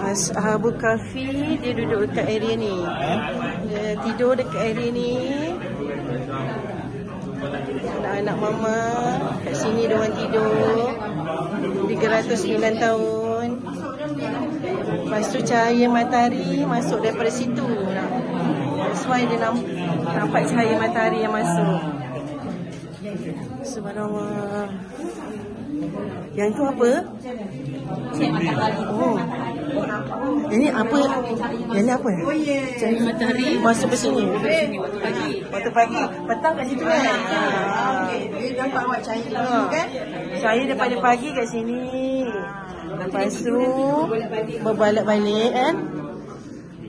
Ashabul Kahfi, dia duduk dekat area ni. Dia tidur dekat area ni. Anak-anak mama kat sini diorang tidur. 309 tahun. Lepas tu cahaya matahari masuk daripada situ. That's why dia nampak cahaya matahari yang masuk. Subhanallah. Yang tu apa? Oh. Ini apa? Ini apa? Cahaya matahari masuk ke sini. Waktu pagi. Petang kat situ kan? Okey. Dia nampak awak cahaya kan? Cahaya daripada pagi kat sini. Lepas tu berbalik-balik kan?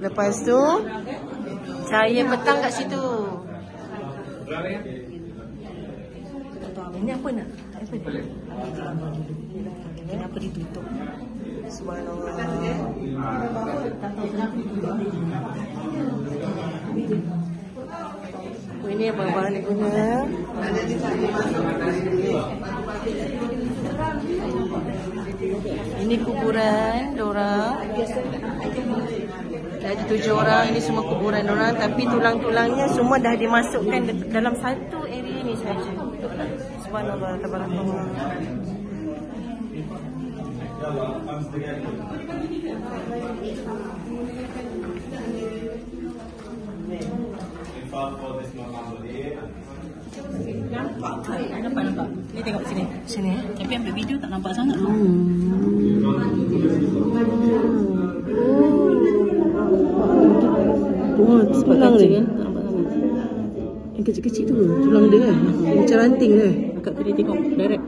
Lepas tu cahaya petang kat situ. Ini apa nak? Kenapa ditutup? Subhanallah. Ini apa ni guna? Ini kuburan dorang. Ada 7 orang, ini semua kuburan dorang, tapi tulang-tulangnya semua dah dimasukkan dalam satu area ni saja. Subhanallah, tabarakallah. Nampak. Ni tengok sini. Sini. Tapi ambil video tak nampak sangat. Oh, tulang dia. Yang kecil-kecil tu tulang dia kan. Macam ranting dia. Akak tadi tengok direct.